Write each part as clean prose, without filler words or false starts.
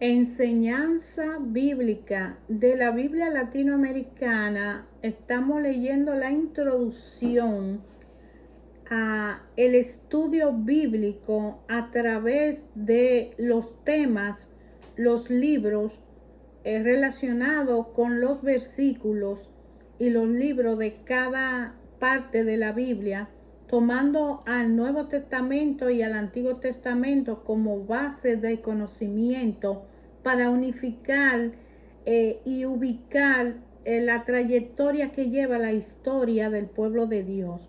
Enseñanza bíblica de la Biblia latinoamericana. Estamos leyendo la introducción a el estudio bíblico a través de los temas, los libros relacionados con los versículos y los libros de cada parte de la Biblia, tomando al Nuevo Testamento y al Antiguo Testamento como base de conocimiento para unificar y ubicar la trayectoria que lleva la historia del pueblo de Dios.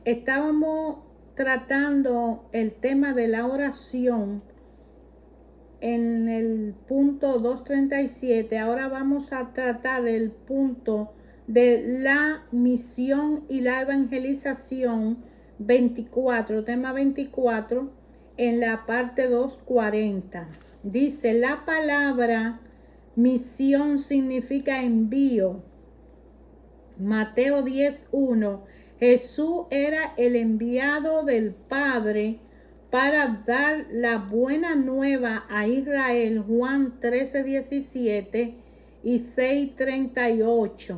Estábamos tratando el tema de la oración en el punto 237. Ahora vamos a tratar el punto de la misión y la evangelización 24, tema 24, en la parte 240. Dice: la palabra misión significa envío. Mateo 10:1. Jesús era el enviado del Padre para dar la buena nueva a Israel. Juan 13:17 y 6:38.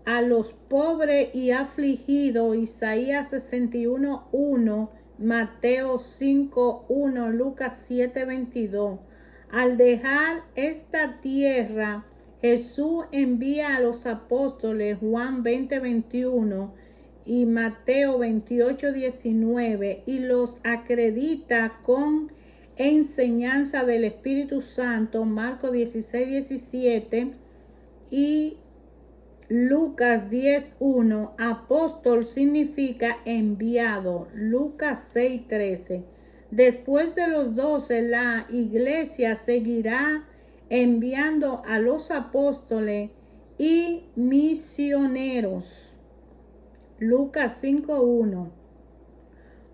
A los pobres y afligidos. Isaías 61:1. Mateo 5:1. Lucas 7:22. Al dejar esta tierra, Jesús envía a los apóstoles. Juan 20:21 y Mateo 28:19, y los acredita con enseñanza del Espíritu Santo. Marcos 16:17 y Lucas 10:1. Apóstol significa enviado. Lucas 6:13. Después de los 12, la iglesia seguirá enviando a los apóstoles y misioneros. Lucas 5:1.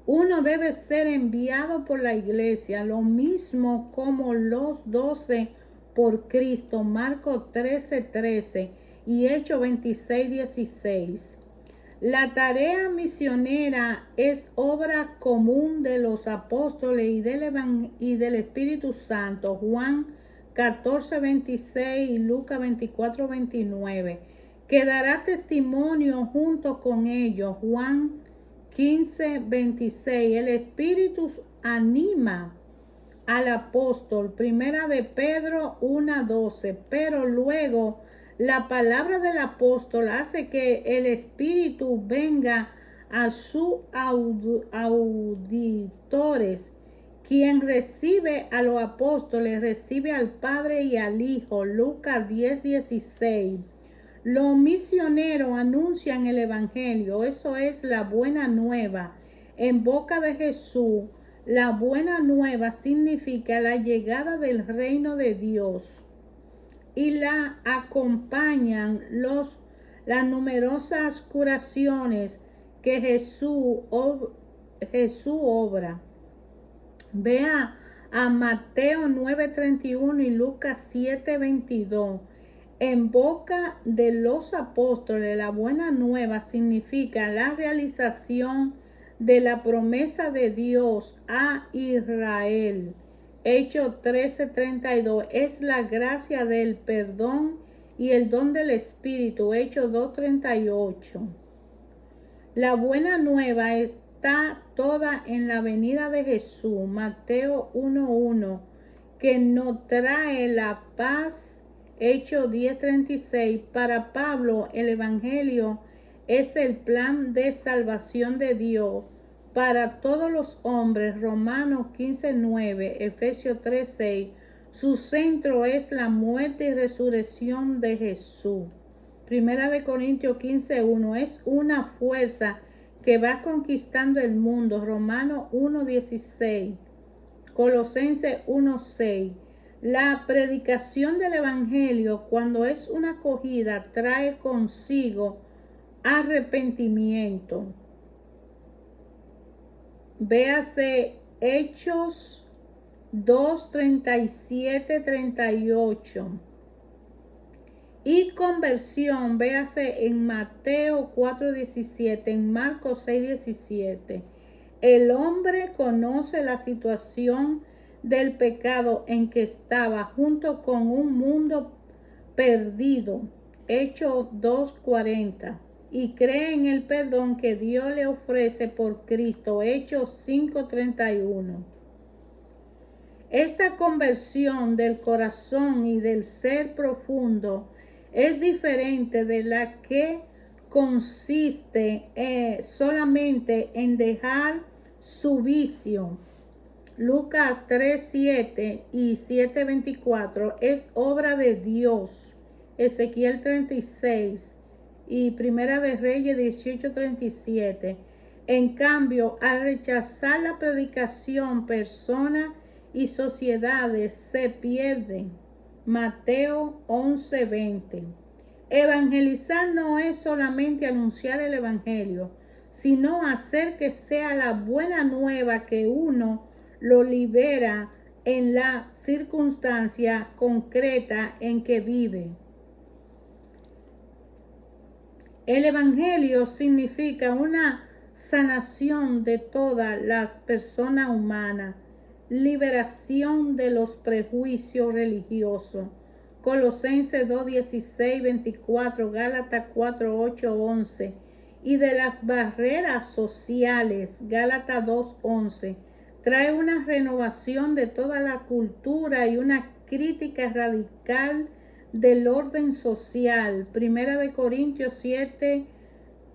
Uno debe ser enviado por la iglesia, lo mismo como los 12 por Cristo. Marcos 13:13 y Hechos 26:16. La tarea misionera es obra común de los apóstoles y del Espíritu Santo. Juan 14:26 y Lucas 24:29. Que dará testimonio junto con ellos. Juan 15:26. El Espíritu anima al apóstol. Primera de Pedro 1:12. Pero luego la palabra del apóstol hace que el Espíritu venga a sus auditores. Quien recibe a los apóstoles recibe al Padre y al Hijo. Lucas 10:16. Los misioneros anuncian el Evangelio. Eso es la buena nueva. En boca de Jesús, la buena nueva significa la llegada del reino de Dios. Y la acompañan las numerosas curaciones que Jesús obra. Vea a Mateo 9:31 y Lucas 7:22. En boca de los apóstoles, la buena nueva significa la realización de la promesa de Dios a Israel. Hechos 13:32 es la gracia del perdón y el don del Espíritu. Hechos 2:38. La buena nueva está toda en la venida de Jesús. Mateo 1:1, que nos trae la paz. Hechos 10:36. Para Pablo, el Evangelio es el plan de salvación de Dios para todos los hombres. Romanos 15:9, Efesios 3:6. Su centro es la muerte y resurrección de Jesús. Primera de Corintios 15:1. Es una fuerza que va conquistando el mundo. Romanos 1:16. Colosenses 1:6. La predicación del Evangelio, cuando es una acogida, trae consigo arrepentimiento. Véase Hechos 2:37-38. Y conversión, véase en Mateo 4:17, en Marcos 6:17. El hombre conoce la situación del pecado en que estaba junto con un mundo perdido, Hechos 2:40, y cree en el perdón que Dios le ofrece por Cristo, Hechos 5:31. Esta conversión del corazón y del ser profundo es diferente de la que consiste solamente en dejar su vicio. Lucas 3:7 y 7:24 es obra de Dios. Ezequiel 36 y Primera de Reyes 18:37. En cambio, al rechazar la predicación, personas y sociedades se pierden. Mateo 11:20. Evangelizar no es solamente anunciar el evangelio, sino hacer que sea la buena nueva que uno lo libera en la circunstancia concreta en que vive. El evangelio significa una sanación de todas las personas humanas, liberación de los prejuicios religiosos. Colosenses 2:16, 24, Gálatas 4:8, 11, y de las barreras sociales, Gálatas 2:11. Trae una renovación de toda la cultura y una crítica radical del orden social. Primera de Corintios 7,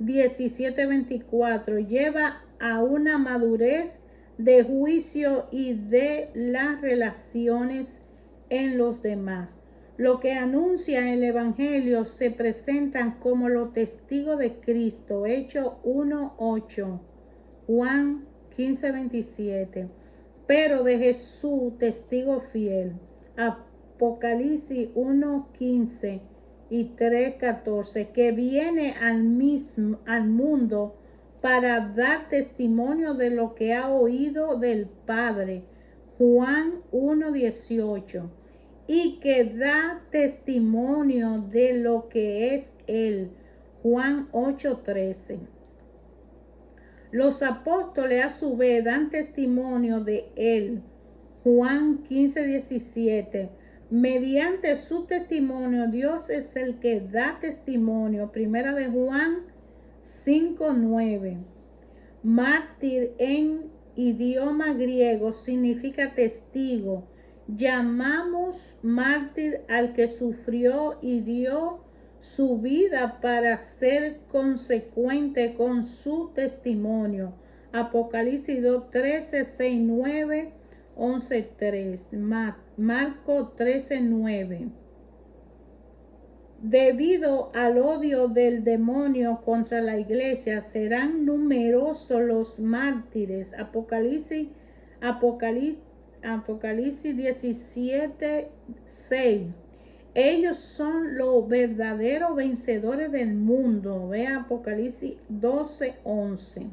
17, 24. Lleva a una madurez de juicio y de las relaciones en los demás. Lo que anuncia el Evangelio se presentan como los testigos de Cristo. Hechos 1:8, Juan 15:27. Pero de Jesús, testigo fiel. Apocalipsis 1:15 y 3:14, que viene al mundo para dar testimonio de lo que ha oído del Padre. Juan 1:18, y que da testimonio de lo que es Él. Juan 8:13. Los apóstoles a su vez dan testimonio de Él. Juan 15:17. Mediante su testimonio, Dios es el que da testimonio. Primera de Juan 5:9. Mártir en idioma griego significa testigo. Llamamos mártir al que sufrió y dio su vida para ser consecuente con su testimonio. Apocalipsis 2:13, 6:9, 11:3. Marcos 13:9. Debido al odio del demonio contra la iglesia, serán numerosos los mártires. Apocalipsis 17:6. Ellos son los verdaderos vencedores del mundo. Ve Apocalipsis 12:11.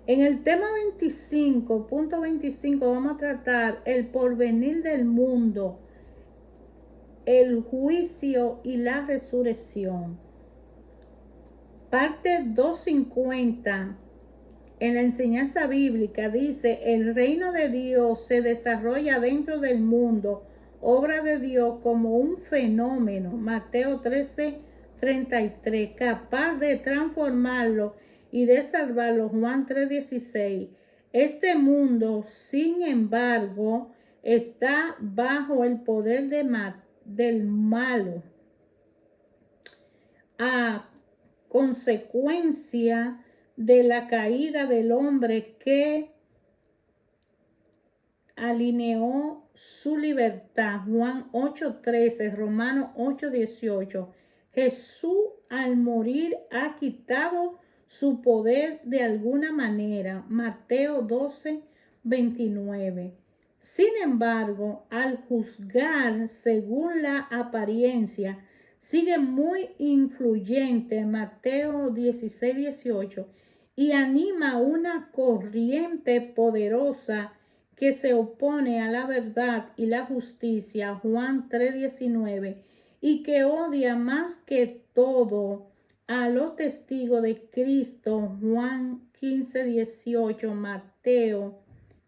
En el tema 25.25 vamos a tratar el porvenir del mundo, el juicio y la resurrección. Parte 250 en la enseñanza bíblica dice: el reino de Dios se desarrolla dentro del mundo, obra de Dios como un fenómeno, Mateo 13:33, capaz de transformarlo y de salvarlo, Juan 3:16. Este mundo, sin embargo, está bajo el poder del malo, a consecuencia de la caída del hombre que alineó su libertad. Juan 8:13, Romanos 8:18. Jesús al morir ha quitado su poder de alguna manera. Mateo 12:29. Sin embargo, al juzgar según la apariencia, sigue muy influyente, Mateo 16:18, y anima una corriente poderosa que se opone a la verdad y la justicia, Juan 3:19, y que odia más que todo a los testigos de Cristo, Juan 15:18, Mateo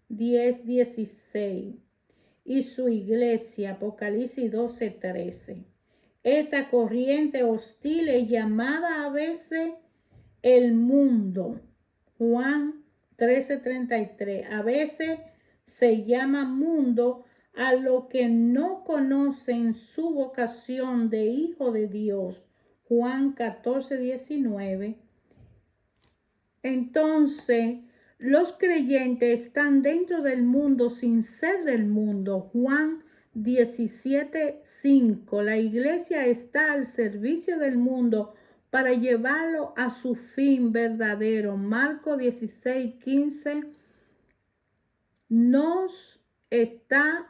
10:16, y su iglesia, Apocalipsis 12:13. Esta corriente hostil es llamada a veces el mundo, Juan 13:33. A veces se llama mundo a lo que no conocen su vocación de hijo de Dios, Juan 14:19. Entonces, los creyentes están dentro del mundo sin ser del mundo, Juan 17:5. La iglesia está al servicio del mundo para llevarlo a su fin verdadero, Marcos 16:15. Nos está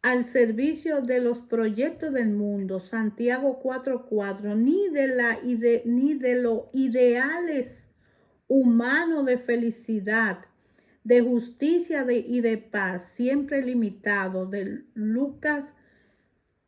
al servicio de los proyectos del mundo, Santiago 4:4, ni de los ideales humanos de felicidad, de justicia y de paz, siempre limitado, de Lucas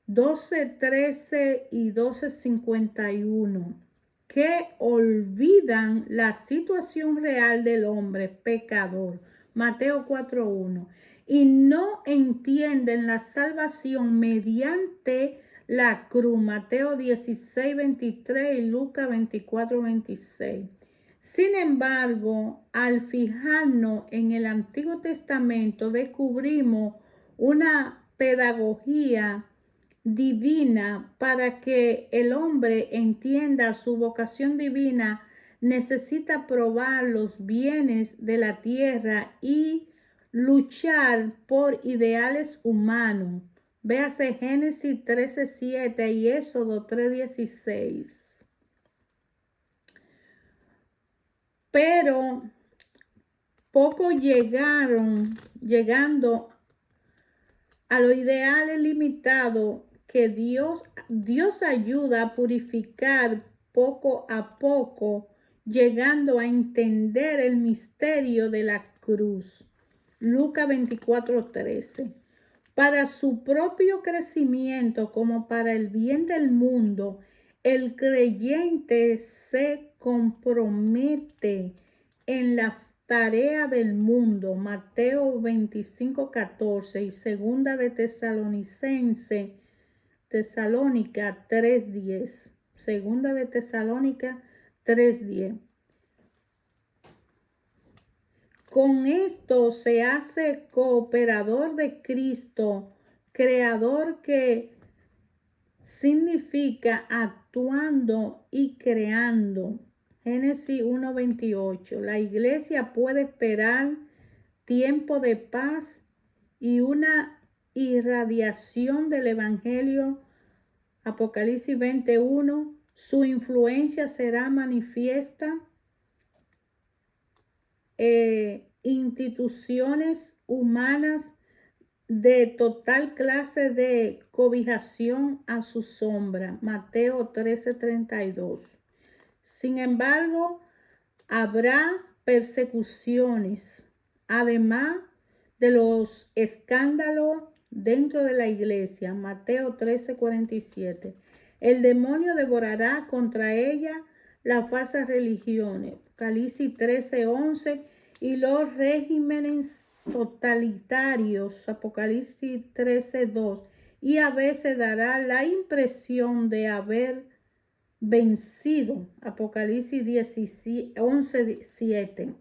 12:13 y 12:51, que olvidan la situación real del hombre pecador, Mateo 4:1, y no entienden la salvación mediante la cruz, Mateo 16:23 y Lucas 24:26. Sin embargo, al fijarnos en el Antiguo Testamento, descubrimos una pedagogía divina para que el hombre entienda su vocación divina. Necesita probar los bienes de la tierra y luchar por ideales humanos. Véase Génesis 13:7 y Éxodo 3:16. Pero poco llegando a los ideales limitados que Dios ayuda a purificar poco a poco, llegando a entender el misterio de la cruz. Lucas 24:13. Para su propio crecimiento como para el bien del mundo, el creyente se compromete en la tarea del mundo, Mateo 25:14 y segunda de Tesalónica 3:10. Segunda de Tesalónica 3:10. Con esto se hace cooperador de Cristo, creador, que significa actuando y creando. Génesis 1:28. La iglesia puede esperar tiempo de paz y una irradiación del evangelio, Apocalipsis 21. Su influencia será manifiesta. Instituciones humanas de total clase de cobijación a su sombra, Mateo 13:32. Sin embargo, habrá persecuciones, además de los escándalos dentro de la iglesia, Mateo 13:47. El demonio devorará contra ella las falsas religiones, Apocalipsis 13:11, y los regímenes totalitarios, Apocalipsis 13:2, y a veces dará la impresión de haber vencido, Apocalipsis 11:7.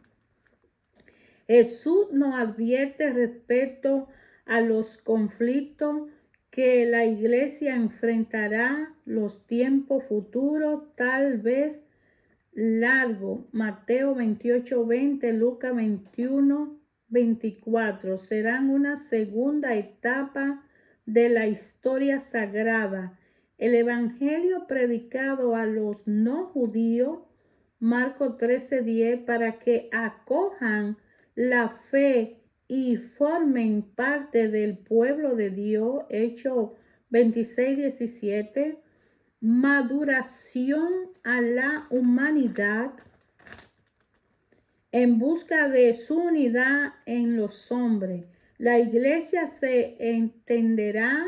Jesús nos advierte respecto a los conflictos que la iglesia enfrentará, los tiempos futuros, tal vez largo, Mateo 28:20, Lucas 21:24, serán una segunda etapa de la historia sagrada. El evangelio predicado a los no judíos, Marcos 13:10, para que acojan la fe y formen parte del pueblo de Dios, Hechos 26:17. Maduración a la humanidad en busca de su unidad en los hombres. La iglesia se entenderá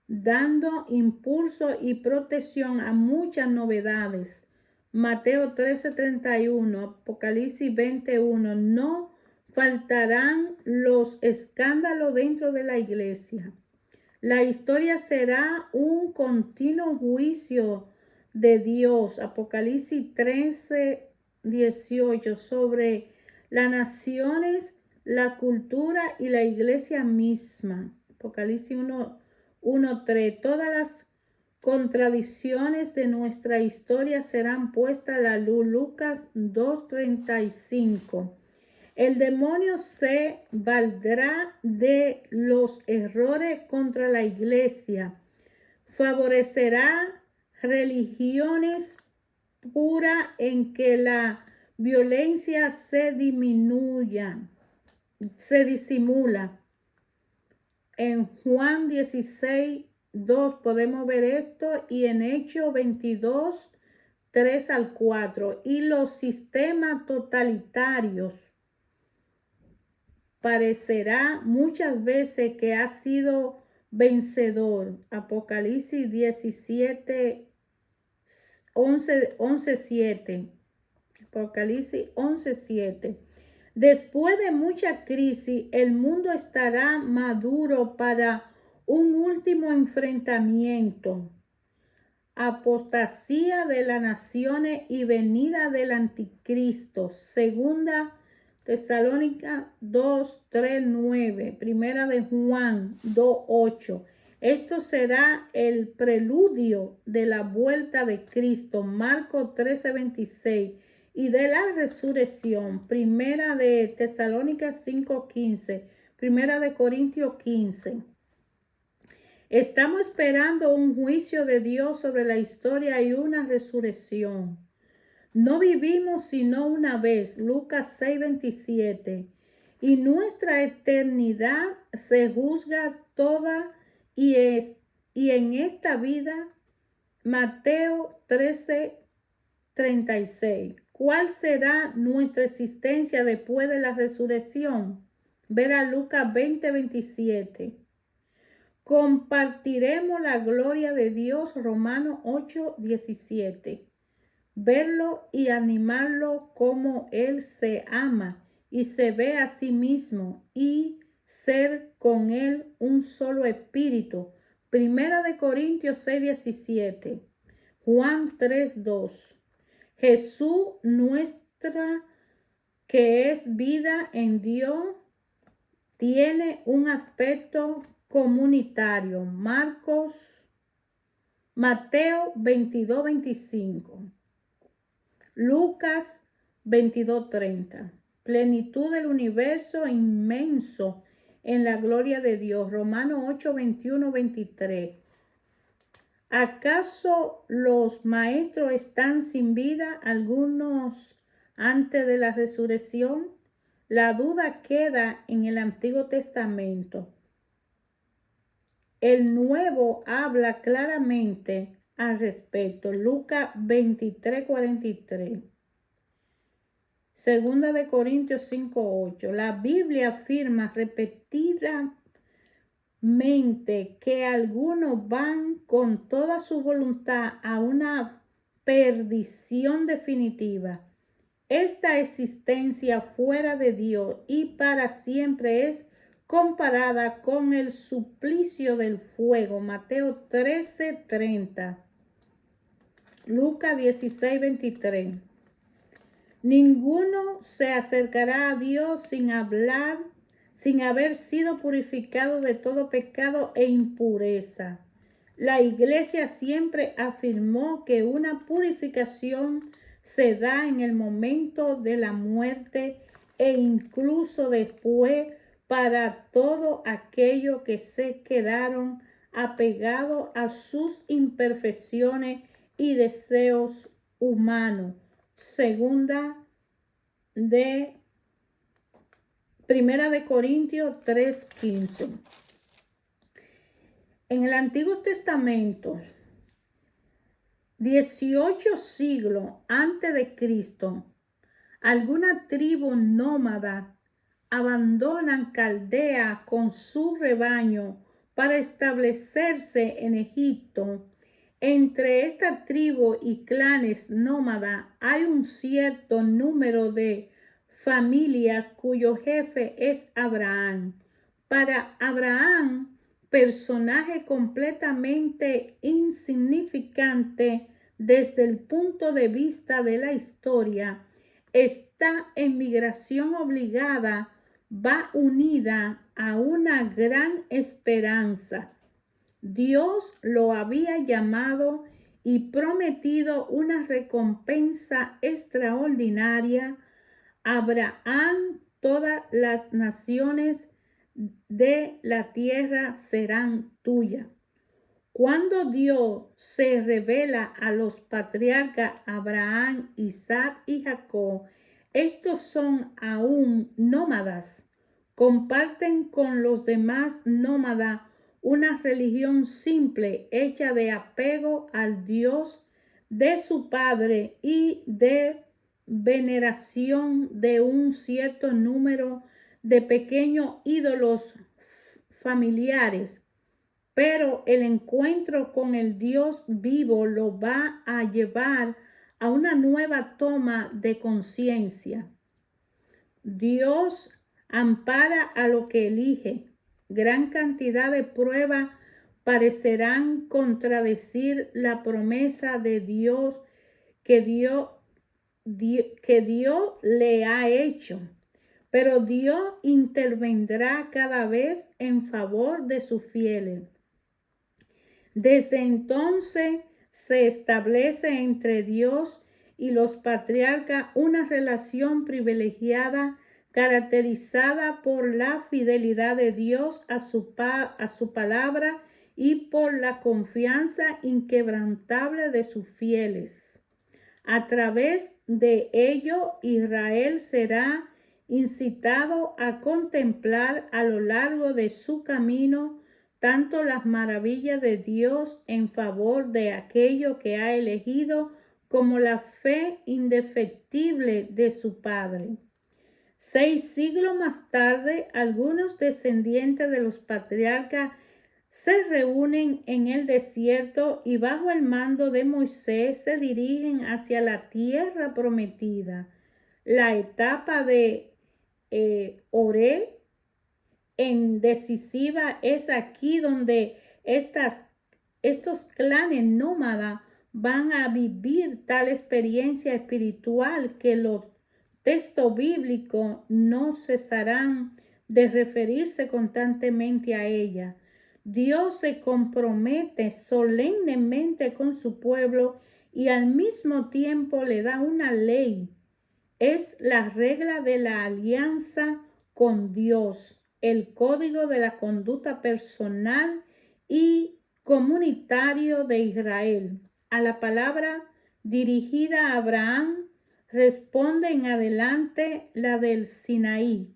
dando impulso y protección a muchas novedades. Mateo 13:31, Apocalipsis 21. No faltarán los escándalos dentro de la iglesia. La historia será un continuo juicio de Dios. Apocalipsis 13:18, sobre las naciones, la cultura y la iglesia misma. Apocalipsis 1:3. Todas las contradicciones de nuestra historia serán puestas a la luz. Lucas 2:35. El demonio se valdrá de los errores contra la iglesia. Favorecerá religiones puras en que la violencia se disimula. En Juan 16:2 podemos ver esto, y en Hechos 22:3-4. Y los sistemas totalitarios parecerá muchas veces que ha sido vencedor. Apocalipsis 11:7. Apocalipsis 11:7. Después de mucha crisis, el mundo estará maduro para un último enfrentamiento. Apostasía de las naciones y venida del anticristo. Segunda Tesalónica 2:3-9, Primera de Juan 2:8. Esto será el preludio de la vuelta de Cristo. Marcos 13:26. Y de la resurrección. Primera de Tesalónica 5:15. Primera de Corintios 15. Estamos esperando un juicio de Dios sobre la historia y una resurrección. No vivimos sino una vez, Lucas 6:27, y nuestra eternidad se juzga toda y en esta vida, Mateo 13:36. ¿Cuál será nuestra existencia después de la resurrección? Ver a Lucas 20:27. Compartiremos la gloria de Dios, Romanos 8:17. Verlo y animarlo como Él se ama y se ve a sí mismo, y ser con Él un solo espíritu. Primera de Corintios 6:17. Juan 3:2. Jesús nuestra, que es vida en Dios, tiene un aspecto comunitario. Mateo 22:25. Lucas 22:30. Plenitud del universo inmenso en la gloria de Dios. Romanos 8:21-23. ¿Acaso los maestros están sin vida, algunos antes de la resurrección? La duda queda en el Antiguo Testamento. El Nuevo habla claramente al respecto. Lucas 23:43. Segunda de Corintios 5:8. La Biblia afirma repetidamente que algunos van con toda su voluntad a una perdición definitiva. Esta existencia fuera de Dios y para siempre es comparada con el suplicio del fuego. Mateo 13:30. Lucas 16:23. Ninguno se acercará a Dios sin haber sido purificado de todo pecado e impureza. La iglesia siempre afirmó que una purificación se da en el momento de la muerte e incluso después para todo aquello que se quedaron apegados a sus imperfecciones y deseos humanos. Primera de Corintios 3:15. En el Antiguo Testamento, 18 siglos antes de Cristo, alguna tribu nómada abandonan Caldea con su rebaño para establecerse en Egipto. Entre esta tribu y clanes nómadas hay un cierto número de familias cuyo jefe es Abraham. Para Abraham, personaje completamente insignificante desde el punto de vista de la historia, esta emigración obligada va unida a una gran esperanza. Dios lo había llamado y prometido una recompensa extraordinaria. Abraham, todas las naciones de la tierra serán tuyas. Cuando Dios se revela a los patriarcas Abraham, Isaac y Jacob, estos son aún nómadas. Comparten con los demás nómadas una religión simple hecha de apego al Dios de su padre y de veneración de un cierto número de pequeños ídolos familiares. Pero el encuentro con el Dios vivo lo va a llevar a una nueva toma de conciencia. Dios ampara a lo que elige. Gran cantidad de pruebas parecerán contradecir la promesa de Dios que Dios le ha hecho. Pero Dios intervendrá cada vez en favor de sus fieles. Desde entonces se establece entre Dios y los patriarcas una relación privilegiada caracterizada por la fidelidad de Dios a su palabra y por la confianza inquebrantable de sus fieles. A través de ello, Israel será incitado a contemplar a lo largo de su camino tanto las maravillas de Dios en favor de aquello que ha elegido como la fe indefectible de su Padre. 6 siglos más tarde, algunos descendientes de los patriarcas se reúnen en el desierto y bajo el mando de Moisés se dirigen hacia la tierra prometida. La etapa de Oré en decisiva es aquí donde estos clanes nómadas van a vivir tal experiencia espiritual que los textos bíblicos no cesarán de referirse constantemente a ella. Dios se compromete solemnemente con su pueblo y al mismo tiempo le da una ley. Es la regla de la alianza con Dios, el código de la conducta personal y comunitario de Israel. A la palabra dirigida a Abraham responde en adelante la del Sinaí.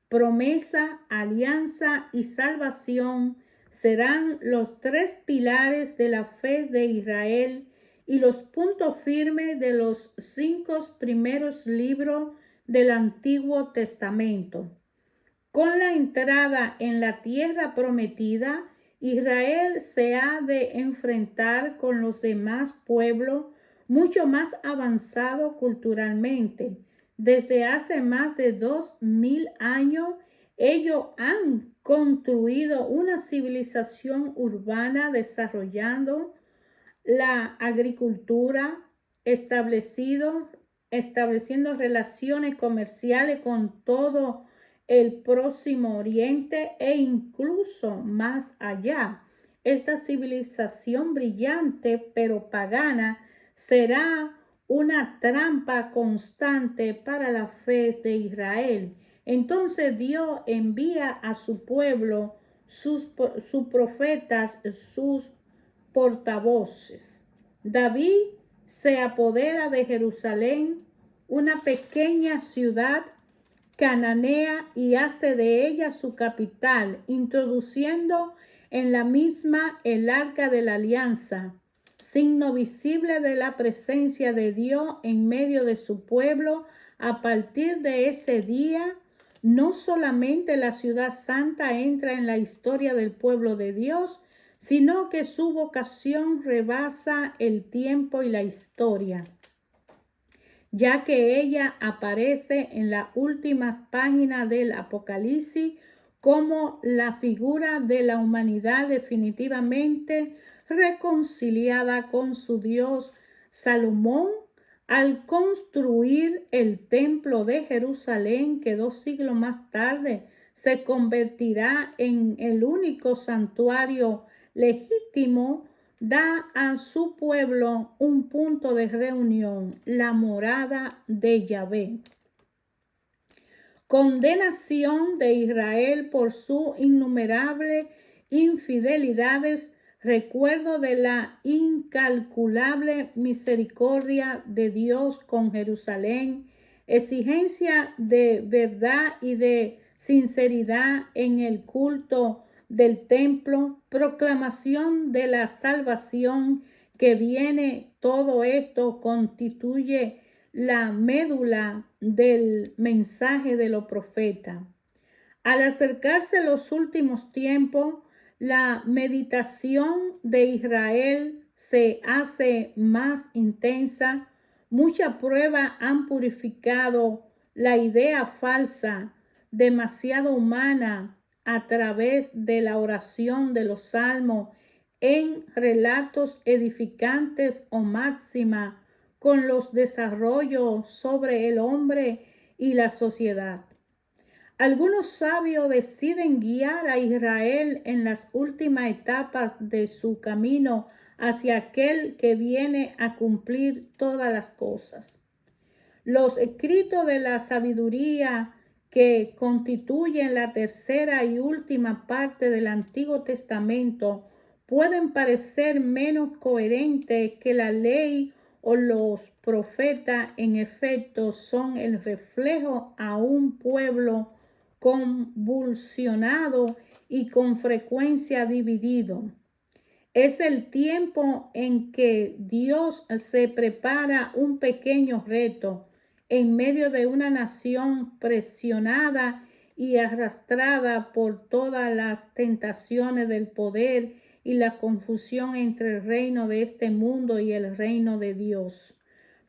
Promesa, alianza y salvación serán los 3 pilares de la fe de Israel y los puntos firmes de los 5 primeros libros del Antiguo Testamento. Con la entrada en la tierra prometida, Israel se ha de enfrentar con los demás pueblos mucho más avanzados culturalmente. Desde hace más de 2000 años, ellos han construido una civilización urbana desarrollando la agricultura, estableciendo relaciones comerciales con todo el Próximo Oriente e incluso más allá. Esta civilización brillante pero pagana será una trampa constante para la fe de Israel. Entonces Dios envía a su pueblo sus profetas, sus portavoces. David se apodera de Jerusalén, una pequeña ciudad cananea, y hace de ella su capital, introduciendo en la misma el arca de la alianza, signo visible de la presencia de Dios en medio de su pueblo. A partir de ese día, no solamente la ciudad santa entra en la historia del pueblo de Dios, sino que su vocación rebasa el tiempo y la historia, ya que ella aparece en las últimas páginas del Apocalipsis como la figura de la humanidad definitivamente reconciliada con su Dios. Salomón, al construir el templo de Jerusalén, que 2 siglos más tarde se convertirá en el único santuario legítimo, da a su pueblo un punto de reunión, la morada de Yahvé. Condenación de Israel por sus innumerables infidelidades, recuerdo de la incalculable misericordia de Dios con Jerusalén, exigencia de verdad y de sinceridad en el culto del templo, proclamación de la salvación que viene. Todo esto constituye la médula del mensaje de los profetas. Al acercarse los últimos tiempos, la meditación de Israel se hace más intensa. Muchas pruebas han purificado la idea falsa, demasiado humana, a través de la oración de los salmos en relatos edificantes o máxima con los desarrollos sobre el hombre y la sociedad. Algunos sabios deciden guiar a Israel en las últimas etapas de su camino hacia aquel que viene a cumplir todas las cosas. Los escritos de la sabiduría que constituyen la tercera y última parte del Antiguo Testamento pueden parecer menos coherentes que la ley o los profetas. En efecto, son el reflejo a un pueblo convulsionado y con frecuencia dividido. Es el tiempo en que Dios se prepara un pequeño reto en medio de una nación presionada y arrastrada por todas las tentaciones del poder y la confusión entre el reino de este mundo y el reino de Dios.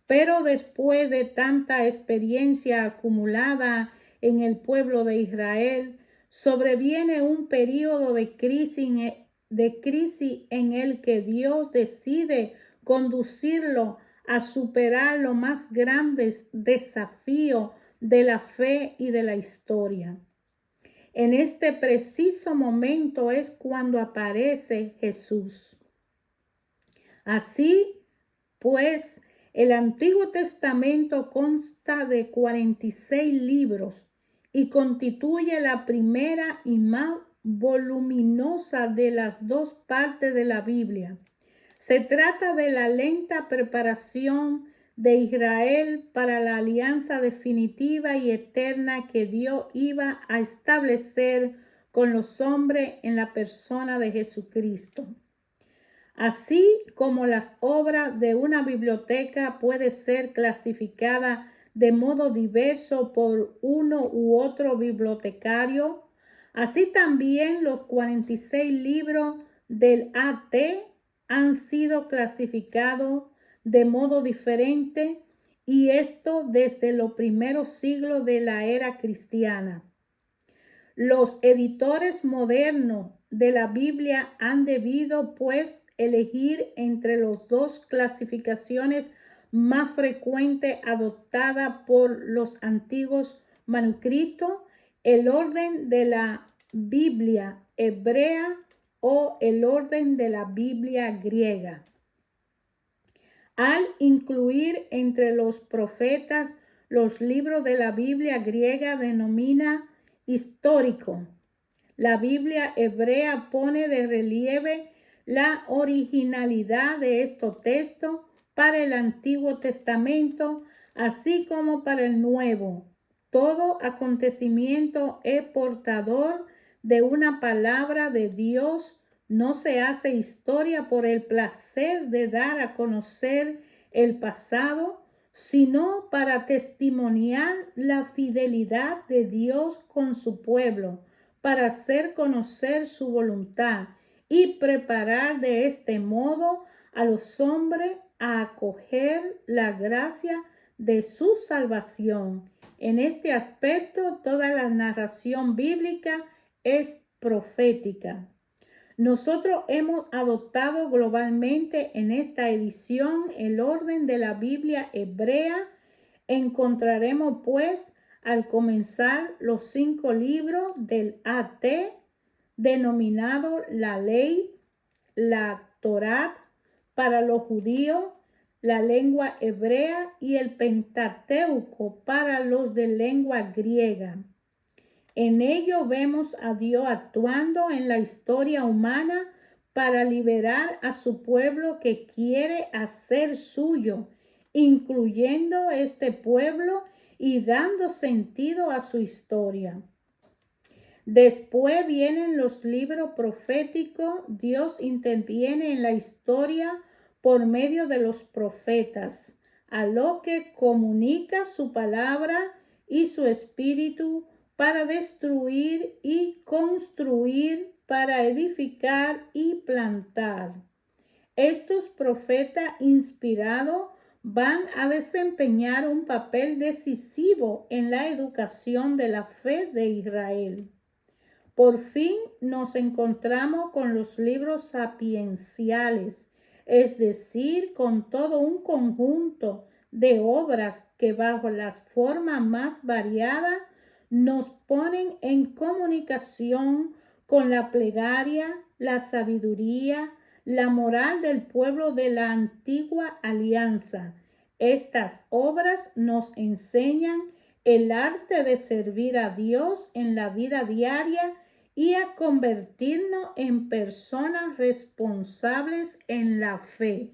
Pero después de tanta experiencia acumulada en el pueblo de Israel, sobreviene un periodo de crisis en el que Dios decide conducirlo a superar los más grandes desafíos de la fe y de la historia. En este preciso momento es cuando aparece Jesús. Así pues, el Antiguo Testamento consta de 46 libros y constituye la primera y más voluminosa de las dos partes de la Biblia. Se trata de la lenta preparación de Israel para la alianza definitiva y eterna que Dios iba a establecer con los hombres en la persona de Jesucristo. Así como las obras de una biblioteca puede ser clasificada de modo diverso por uno u otro bibliotecario, así también los 46 libros del AT han sido clasificados de modo diferente, y esto desde los primeros siglos de la era cristiana. Los editores modernos de la Biblia han debido, pues, elegir entre las dos clasificaciones más frecuentes adoptadas por los antiguos manuscritos: el orden de la Biblia hebrea o el orden de la Biblia griega. Al incluir entre los profetas los libros de la Biblia griega denomina histórico, la Biblia hebrea pone de relieve la originalidad de estos textos para el Antiguo Testamento, así como para el Nuevo. Todo acontecimiento es portador de una palabra de Dios. No se hace historia por el placer de dar a conocer el pasado. sino para testimoniar la fidelidad de Dios con su pueblo, para hacer conocer su voluntad y preparar de este modo a los hombres a acoger la gracia de su salvación. En este aspecto, toda la narración bíblica es profética. Nosotros hemos adoptado globalmente en esta edición el orden de la Biblia hebrea. Encontraremos pues al comenzar los 5 libros del AT, denominado la ley, la Torá para los judíos, la lengua hebrea y el Pentateuco para los de lengua griega. En ello vemos a Dios actuando en la historia humana para liberar a su pueblo que quiere hacer suyo, incluyendo este pueblo y dando sentido a su historia. Después vienen los libros proféticos. Dios interviene en la historia por medio de los profetas, a lo que comunica su palabra y su espíritu para destruir y construir, para edificar y plantar. Estos profetas inspirados van a desempeñar un papel decisivo en la educación de la fe de Israel. Por fin nos encontramos con los libros sapienciales, es decir, con todo un conjunto de obras que bajo las formas más variadas nos ponen en comunicación con la plegaria, la sabiduría, la moral del pueblo de la antigua alianza. Estas obras nos enseñan el arte de servir a Dios en la vida diaria y a convertirnos en personas responsables en la fe.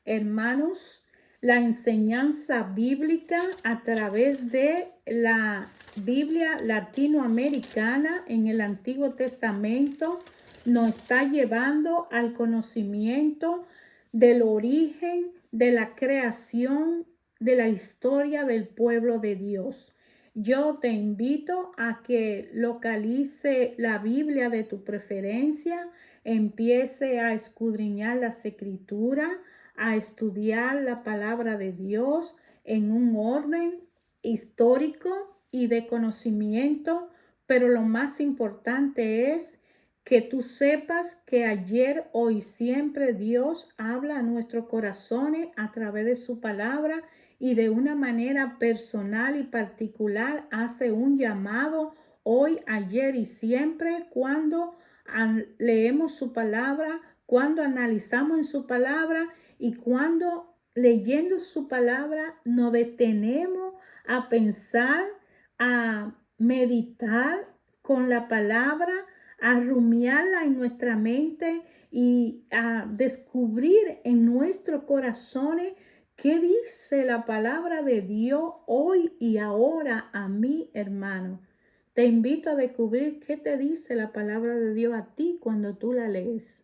Hermanos, la enseñanza bíblica a través de la Biblia latinoamericana en el Antiguo Testamento nos está llevando al conocimiento del origen de la creación de la historia del pueblo de Dios. Yo te invito a que localice la Biblia de tu preferencia, empiece a escudriñar las escrituras, a estudiar la palabra de Dios en un orden histórico y de conocimiento, pero lo más importante es que tú sepas que ayer, hoy, siempre Dios habla a nuestros corazones a través de su palabra y de una manera personal y particular hace un llamado hoy, ayer y siempre cuando leemos su palabra, cuando analizamos en su palabra y cuando leyendo su palabra nos detenemos a pensar, a meditar con la palabra, a rumiarla en nuestra mente y a descubrir en nuestros corazones qué dice la palabra de Dios hoy y ahora a mí, hermano. Te invito a descubrir qué te dice la palabra de Dios a ti cuando tú la lees.